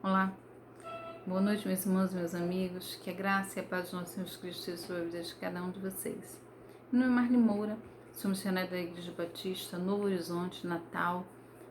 Olá, boa noite, meus irmãos, meus amigos. Que a graça e a paz do nosso Senhor Jesus Cristo esteja sobre a vida de cada um de vocês. Meu nome é Marli Moura, sou missionária da Igreja Batista, Novo Horizonte, Natal,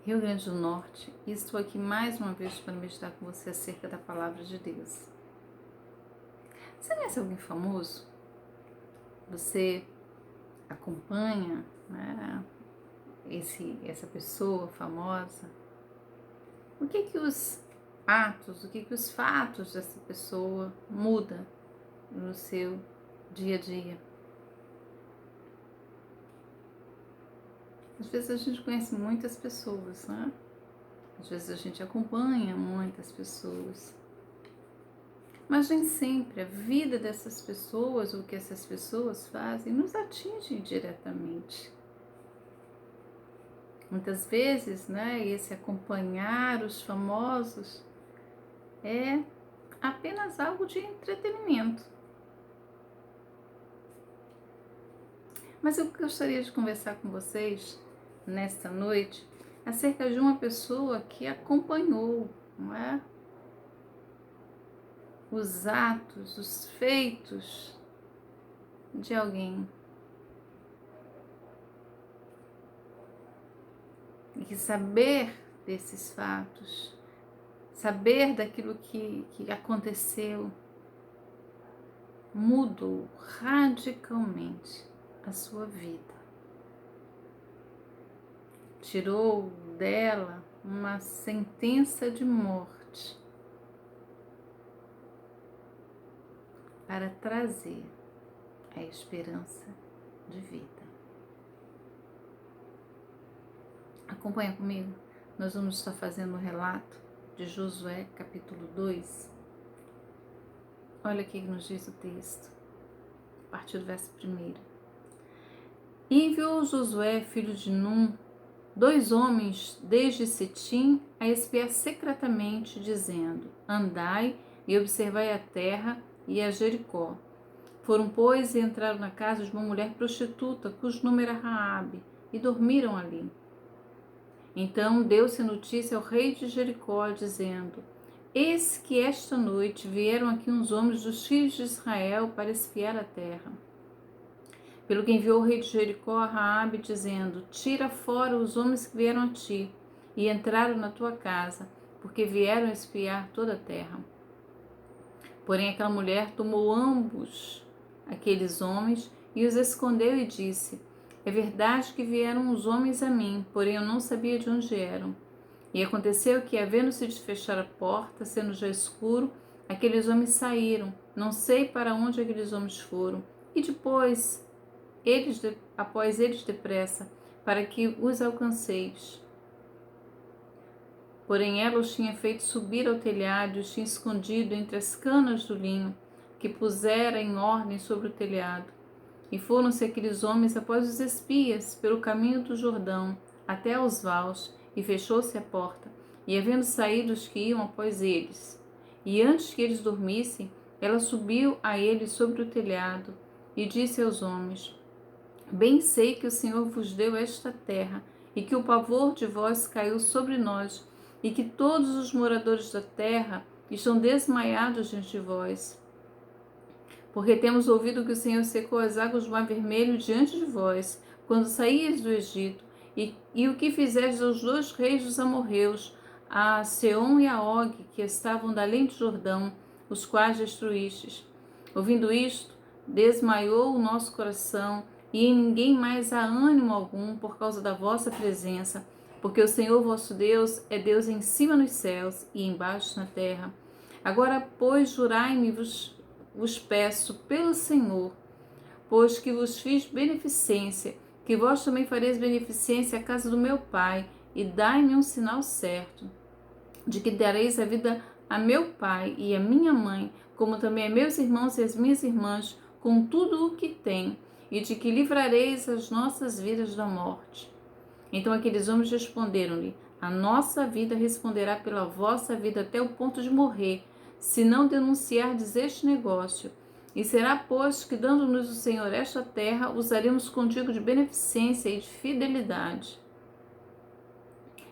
Rio Grande do Norte, e estou aqui mais uma vez para meditar com você acerca da Palavra de Deus. Você conhece alguém famoso? Você acompanha, né, essa pessoa famosa? O que os atos, os fatos dessa pessoa mudam no seu dia a dia? Às vezes a gente conhece muitas pessoas, né? Às vezes a gente acompanha muitas pessoas, mas nem sempre a vida dessas pessoas, ou o que essas pessoas fazem, nos atinge diretamente. Muitas vezes, né, esse acompanhar os famosos é apenas algo de entretenimento. Mas eu gostaria de conversar com vocês nesta noite acerca de uma pessoa que acompanhou, não é? Os atos, os feitos de alguém. E que saber desses fatos, saber daquilo que aconteceu, mudou radicalmente a sua vida. Tirou dela uma sentença de morte para trazer a esperança de vida. Acompanha comigo, nós vamos estar fazendo o relato de Josué, capítulo 2. Olha o que nos diz o texto, a partir do verso 1. E enviou Josué, filho de Num, 2 homens desde Sitim a espiar secretamente, dizendo: Andai e observai a terra e a Jericó. Foram, pois, e entraram na casa de uma mulher prostituta, cujo nome era Raabe, e dormiram ali. Então deu-se notícia ao rei de Jericó, dizendo: Eis que esta noite vieram aqui uns homens dos filhos de Israel para espiar a terra. Pelo que enviou o rei de Jericó a Raabe, dizendo: Tira fora os homens que vieram a ti e entraram na tua casa, porque vieram espiar toda a terra. Porém aquela mulher tomou ambos aqueles homens e os escondeu e disse: É verdade que vieram os homens a mim, porém eu não sabia de onde eram. E aconteceu que, havendo-se de fechar a porta, sendo já escuro, aqueles homens saíram, não sei para onde aqueles homens foram, e após eles depressa, para que os alcanceis. Porém ela os tinha feito subir ao telhado e os tinha escondido entre as canas do linho, que pusera em ordem sobre o telhado. E foram-se aqueles homens após os espias, pelo caminho do Jordão, até aos vaus, e fechou-se a porta, e havendo saído os que iam após eles. E antes que eles dormissem, ela subiu a eles sobre o telhado, e disse aos homens: Bem sei que o Senhor vos deu esta terra, e que o pavor de vós caiu sobre nós, e que todos os moradores da terra estão desmaiados diante de vós. Porque temos ouvido que o Senhor secou as águas do Mar Vermelho diante de vós, quando saíeis do Egito, e o que fizestes aos 2 reis dos amorreus, a Seom e a Og, que estavam da além do Jordão, os quais destruístes. Ouvindo isto, desmaiou o nosso coração, e em ninguém mais há ânimo algum por causa da vossa presença, porque o Senhor vosso Deus é Deus em cima nos céus e embaixo na terra. Agora, pois, jurai-me, vos peço pelo Senhor, pois que vos fiz beneficência, que vós também fareis beneficência à casa do meu pai, e dai-me um sinal certo, de que dareis a vida a meu pai e a minha mãe, como também a meus irmãos e as minhas irmãs, com tudo o que tem, e de que livrareis as nossas vidas da morte. Então aqueles homens responderam-lhe: A nossa vida responderá pela vossa vida até o ponto de morrer, se não denunciardes este negócio. E será, pois, que dando-nos o Senhor esta terra, usaremos contigo de beneficência e de fidelidade.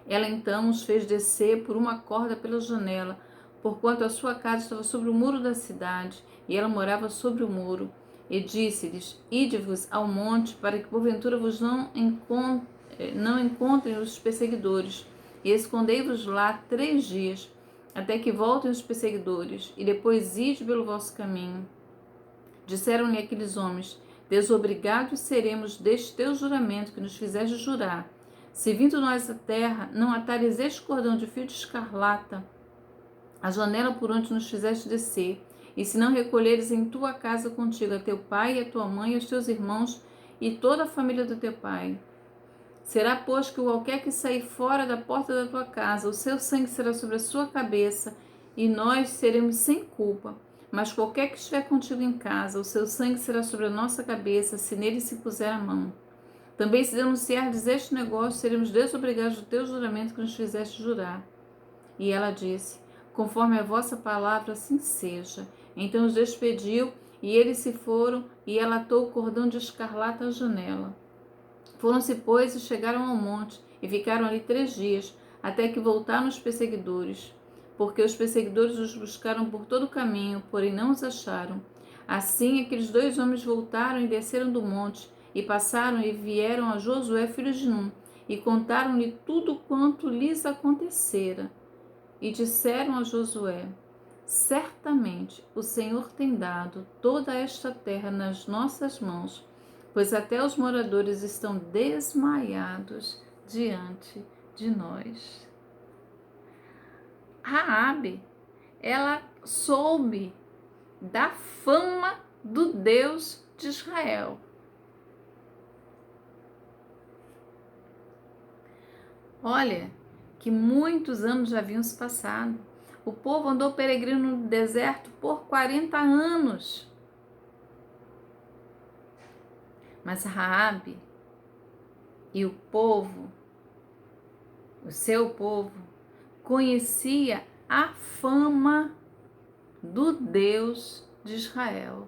Ela então os fez descer por uma corda pela janela, porquanto a sua casa estava sobre o muro da cidade, e ela morava sobre o muro. E disse-lhes: Ide-vos ao monte, para que porventura vos não encontrem os perseguidores, e escondei-vos lá 3 dias, até que voltem os perseguidores, e depois ide pelo vosso caminho. Disseram-lhe aqueles homens: Desobrigados seremos deste teu juramento que nos fizeste jurar. Se vindo nós à terra, não atares este cordão de fio de escarlata, a janela por onde nos fizeste descer, e se não recolheres em tua casa contigo a teu pai, a tua mãe, os teus irmãos e toda a família do teu pai. Será, pois, que qualquer que sair fora da porta da tua casa, o seu sangue será sobre a sua cabeça, e nós seremos sem culpa. Mas qualquer que estiver contigo em casa, o seu sangue será sobre a nossa cabeça, se nele se puser a mão. Também se denunciardes este negócio, seremos desobrigados do teu juramento que nos fizeste jurar. E ela disse: Conforme a vossa palavra, assim seja. Então os despediu, e eles se foram, e ela atou o cordão de escarlata à janela. Foram-se, pois, e chegaram ao monte, e ficaram ali 3 dias, até que voltaram os perseguidores. Porque os perseguidores os buscaram por todo o caminho, porém não os acharam. Assim, aqueles 2 homens voltaram e desceram do monte, e passaram e vieram a Josué, filho de Num, e contaram-lhe tudo quanto lhes acontecera. E disseram a Josué: Certamente o Senhor tem dado toda esta terra nas nossas mãos, pois até os moradores estão desmaiados diante de nós. Raabe, ela soube da fama do Deus de Israel. Olha, que muitos anos já haviam se passado. O povo andou peregrino no deserto por 40 anos. Mas Raabe e o povo, o seu povo, conhecia a fama do Deus de Israel.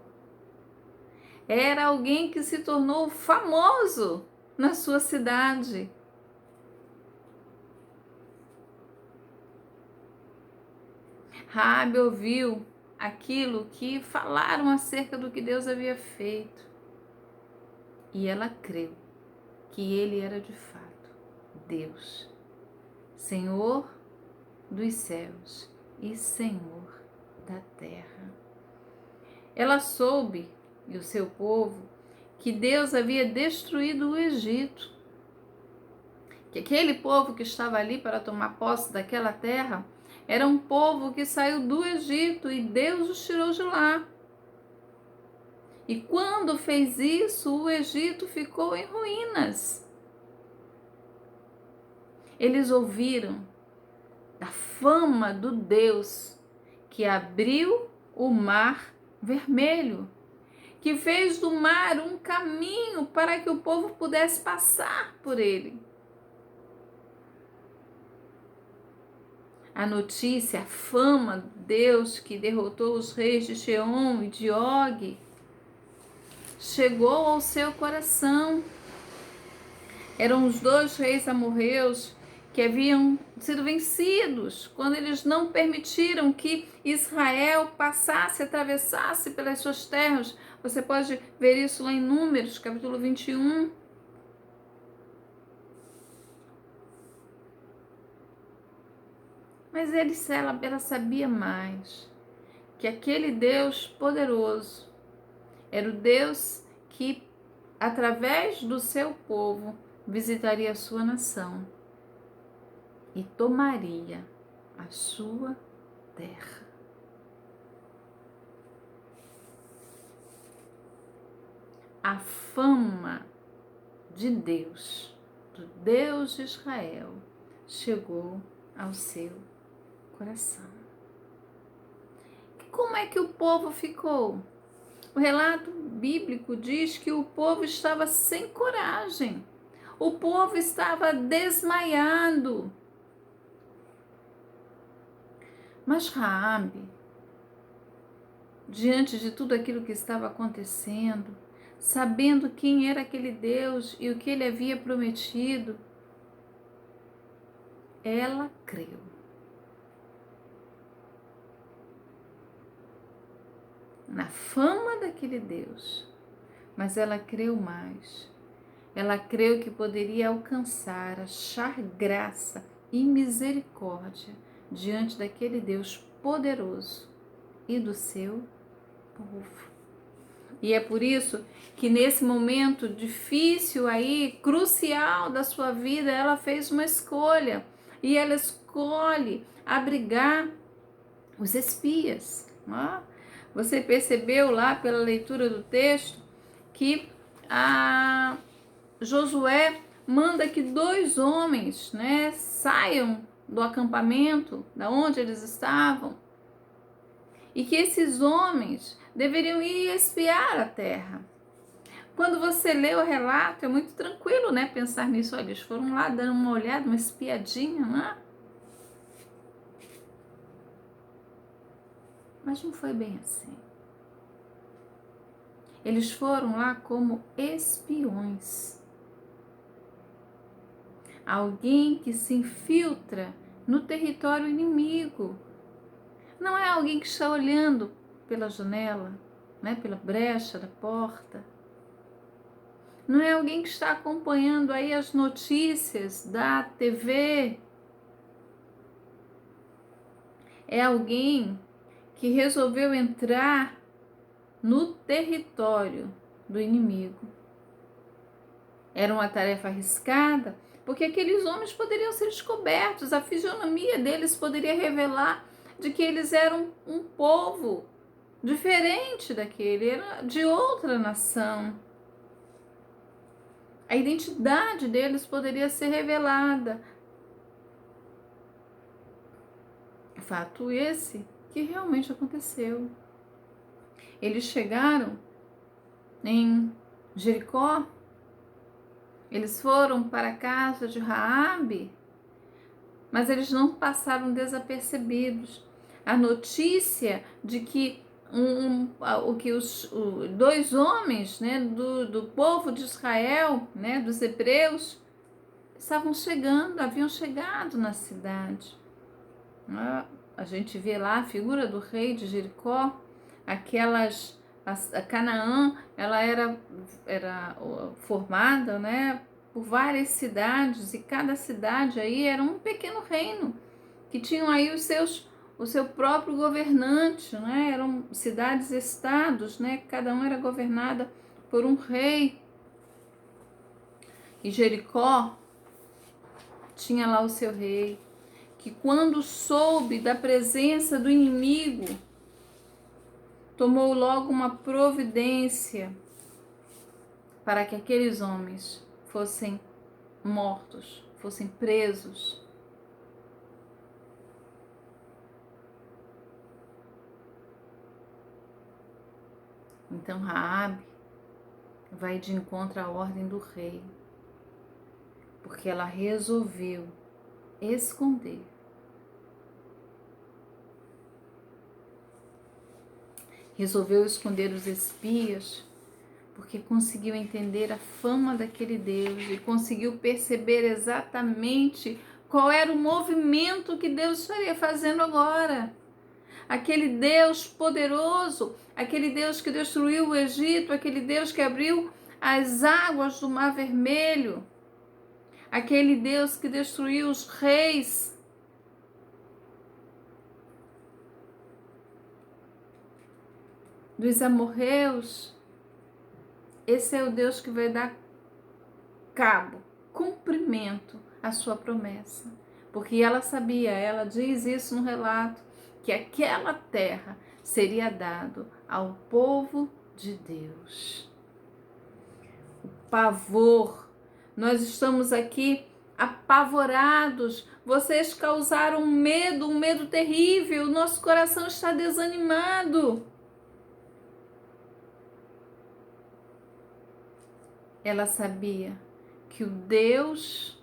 Era alguém que se tornou famoso na sua cidade. Raabe ouviu aquilo que falaram acerca do que Deus havia feito. E ela creu que ele era de fato Deus, Senhor dos céus e Senhor da terra. Ela soube, e o seu povo, que Deus havia destruído o Egito, que aquele povo que estava ali para tomar posse daquela terra era um povo que saiu do Egito e Deus os tirou de lá. E quando fez isso, o Egito ficou em ruínas. Eles ouviram da fama do Deus que abriu o mar vermelho, que fez do mar um caminho para que o povo pudesse passar por ele. A notícia, a fama do Deus que derrotou os reis de Sheom e de Og chegou ao seu coração. Eram os 2 reis amorreus que haviam sido vencidos quando eles não permitiram que Israel passasse, atravessasse pelas suas terras. Você pode ver isso lá em Números, capítulo 21. Mas ela sabia mais, que aquele Deus poderoso era o Deus que, através do seu povo, visitaria a sua nação e tomaria a sua terra. A fama de Deus, do Deus de Israel, chegou ao seu coração. E como é que o povo ficou? O relato bíblico diz que o povo estava sem coragem. O povo estava desmaiado. Mas Raabe, diante de tudo aquilo que estava acontecendo, sabendo quem era aquele Deus e o que ele havia prometido, ela creu. na fama daquele Deus, mas ela creu mais. Ela creu que poderia alcançar, achar graça e misericórdia diante daquele Deus poderoso e do seu povo. E é por isso que nesse momento difícil aí, crucial da sua vida, ela fez uma escolha. E ela escolhe abrigar os espias. Você percebeu lá pela leitura do texto que Josué manda que 2 homens, né, saiam do acampamento, da onde eles estavam, e que esses homens deveriam ir espiar a terra. Quando você lê o relato, é muito tranquilo, né, pensar nisso. Olha, eles foram lá dando uma olhada, uma espiadinha, né? Mas não foi bem assim. Eles foram lá como espiões. Alguém que se infiltra no território inimigo. Não é alguém que está olhando pela janela, né, pela brecha da porta. Não é alguém que está acompanhando aí as notícias da TV. É alguém que resolveu entrar no território do inimigo. Era uma tarefa arriscada, porque aqueles homens poderiam ser descobertos, a fisionomia deles poderia revelar de que eles eram um povo diferente daquele, era de outra nação. A identidade deles poderia ser revelada. Fato esse que realmente aconteceu. Eles chegaram em Jericó, eles foram para a casa de Raabe, mas eles não passaram desapercebidos. A notícia de que os 2 homens, né, do povo de Israel, né, dos hebreus, estavam chegando, haviam chegado na cidade. A gente vê lá a figura do rei de Jericó, a Canaã, ela era formada, né, por várias cidades, e cada cidade aí era um pequeno reino, que tinham aí o seu próprio governante, né, eram cidades-estados, né, cada um era governada por um rei. E Jericó tinha lá o seu rei, que quando soube da presença do inimigo, tomou logo uma providência para que aqueles homens fossem mortos, fossem presos. Então Raabe vai de encontro à ordem do rei, porque ela resolveu esconder. Resolveu esconder os espias, porque conseguiu entender a fama daquele Deus e conseguiu perceber exatamente qual era o movimento que Deus estaria fazendo agora. Aquele Deus poderoso, aquele Deus que destruiu o Egito, aquele Deus que abriu as águas do Mar Vermelho, aquele Deus que destruiu os reis dos amorreus. Esse é o Deus que vai dar cabo, cumprimento à sua promessa. Porque ela sabia, ela diz isso no relato, que aquela terra seria dado ao povo de Deus. O pavor, nós estamos aqui apavorados, vocês causaram um medo terrível, nosso coração está desanimado. Ela sabia que o Deus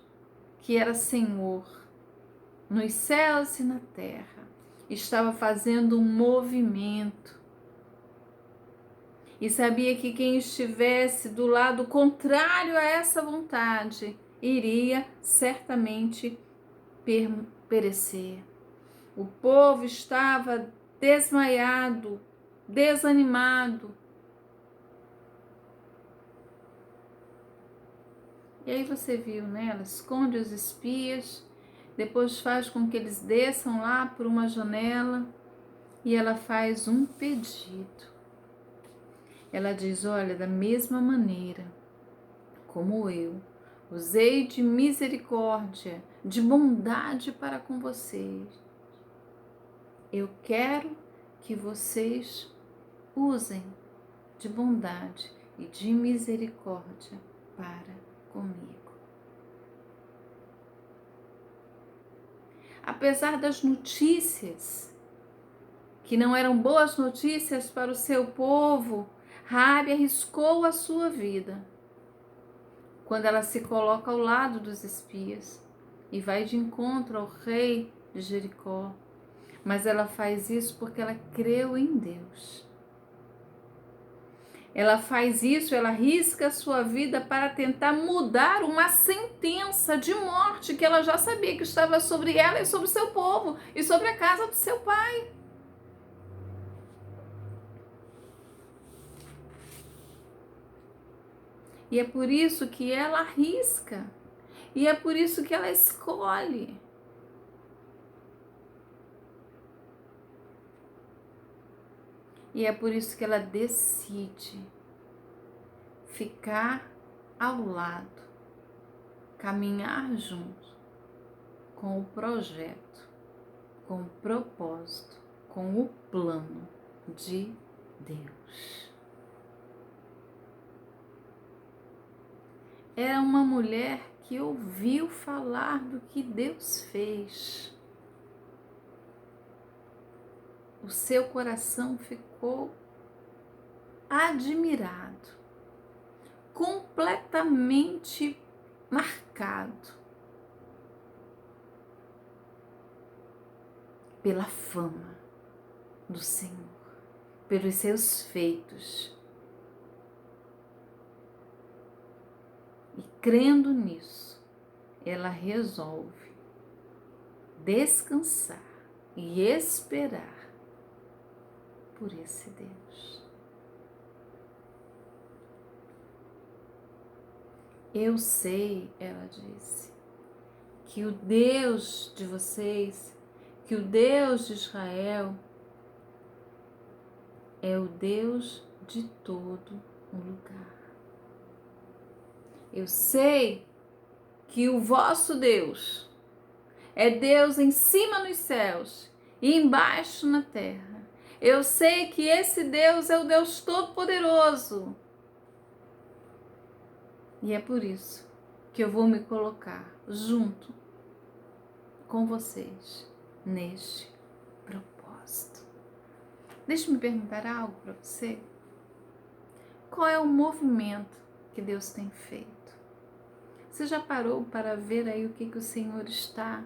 que era Senhor nos céus e na terra estava fazendo um movimento. E sabia que quem estivesse do lado contrário a essa vontade iria certamente perecer. O povo estava desmaiado desanimado. E aí você viu, né? Ela esconde os espias, depois faz com que eles desçam lá por uma janela e ela faz um pedido. Ela diz: olha, da mesma maneira como eu usei de misericórdia, de bondade para com vocês, eu quero que vocês usem de bondade e de misericórdia para comigo. Apesar das notícias, que não eram boas notícias para o seu povo, Raabe arriscou a sua vida quando ela se coloca ao lado dos espias e vai de encontro ao rei de Jericó. Mas ela faz isso porque ela creu em Deus. Ela faz isso, ela arrisca a sua vida para tentar mudar uma sentença de morte que ela já sabia que estava sobre ela e sobre o seu povo e sobre a casa do seu pai. E é por isso que ela arrisca. E é por isso que ela escolhe. E é por isso que ela decide ficar ao lado, caminhar junto com o projeto, com o propósito, com o plano de Deus. Era uma mulher que ouviu falar do que Deus fez. O seu coração ficou admirado, completamente marcado pela fama do Senhor, pelos seus feitos. E crendo nisso, ela resolve descansar e esperar por esse Deus. Eu sei, ela disse, que o Deus de vocês, que o Deus de Israel é o Deus de todo o lugar. Eu sei que o vosso Deus é Deus em cima nos céus e embaixo na terra. Eu sei que esse Deus é o Deus Todo-Poderoso. E é por isso que eu vou me colocar junto com vocês neste propósito. Deixa eu me perguntar algo para você. Qual é o movimento que Deus tem feito? Você já parou para ver aí o que o Senhor está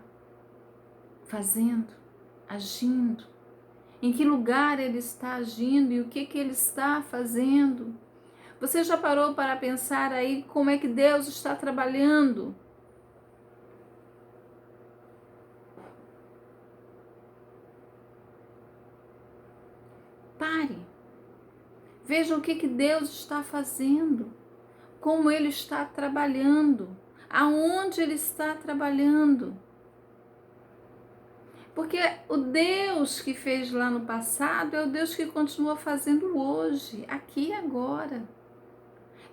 fazendo, agindo? Em que lugar Ele está agindo e o que Ele está fazendo? Você já parou para pensar aí como é que Deus está trabalhando? Pare. Veja o que Deus está fazendo, como Ele está trabalhando, aonde Ele está trabalhando. Porque o Deus que fez lá no passado é o Deus que continua fazendo hoje, aqui e agora.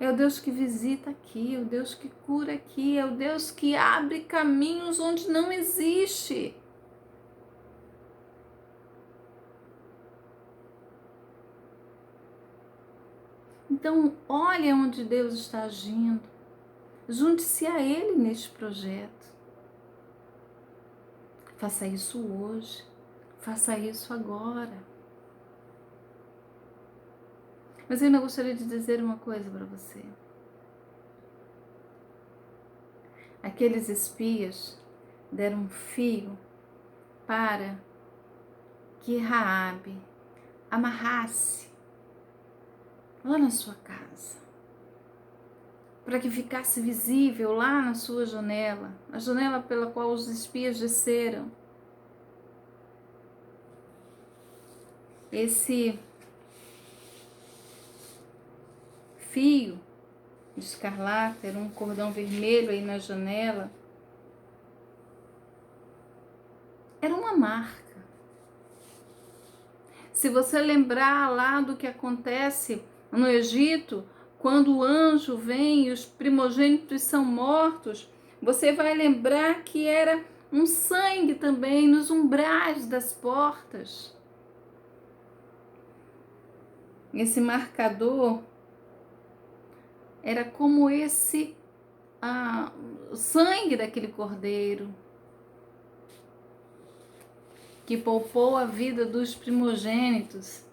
É o Deus que visita aqui, é o Deus que cura aqui, é o Deus que abre caminhos onde não existe. Então, olha onde Deus está agindo. Junte-se a Ele neste projeto. Faça isso hoje. Faça isso agora. Mas eu ainda gostaria de dizer uma coisa para você. Aqueles espias deram um fio para que Raabe amarrasse lá na sua casa, para que ficasse visível lá na sua janela, a janela pela qual os espias desceram. Esse fio de escarlate, era um cordão vermelho aí na janela. Era uma marca. Se você lembrar lá do que acontece no Egito, quando o anjo vem e os primogênitos são mortos, você vai lembrar que era um sangue também nos umbrais das portas. Esse marcador era como esse o sangue daquele cordeiro que poupou a vida dos primogênitos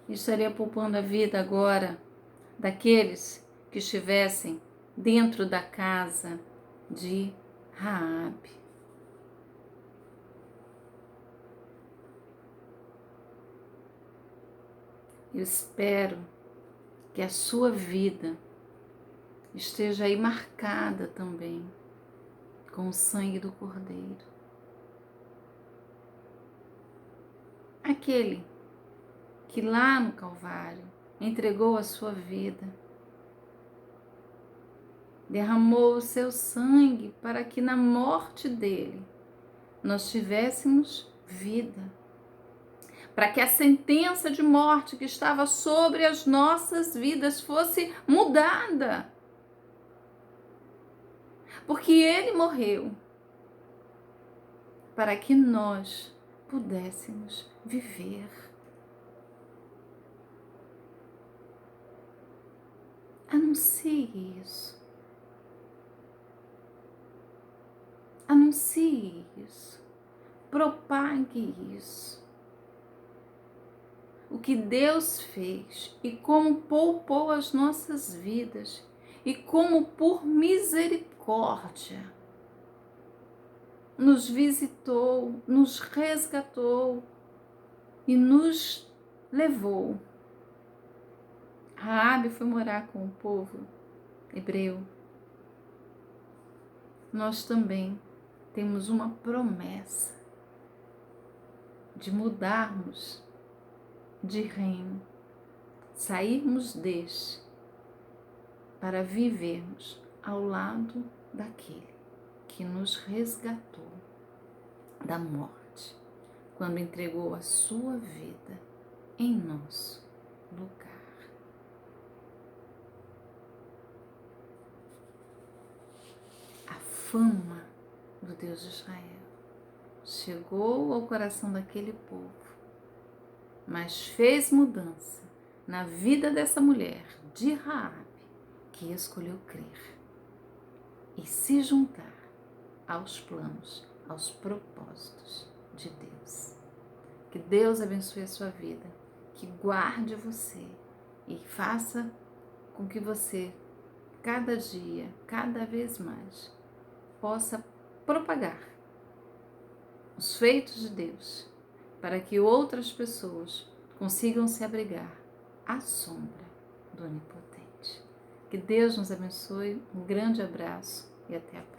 e estaria poupando a vida agora daqueles que estivessem dentro da casa de Raabe. Eu espero que a sua vida esteja aí marcada também com o sangue do Cordeiro. Aquele que lá no Calvário entregou a sua vida, derramou o seu sangue para que na morte dele nós tivéssemos vida, para que a sentença de morte que estava sobre as nossas vidas fosse mudada. Porque ele morreu para que nós pudéssemos viver. Anuncie isso. Anuncie isso. Propague isso. O que Deus fez e como poupou as nossas vidas e como por misericórdia nos visitou, nos resgatou e nos levou. Raabe foi morar com o povo hebreu. Nós também temos uma promessa de mudarmos de reino, sairmos deste para vivermos ao lado daquele que nos resgatou da morte, quando entregou a sua vida em nosso lugar. A fama do Deus de Israel chegou ao coração daquele povo, mas fez mudança na vida dessa mulher, de Raabe, que escolheu crer e se juntar aos planos, aos propósitos de Deus. Que Deus abençoe a sua vida, que guarde você e faça com que você, cada dia, cada vez mais, possa propagar os feitos de Deus, para que outras pessoas consigam se abrigar à sombra do Onipotente. Que Deus nos abençoe, um grande abraço e até a próxima.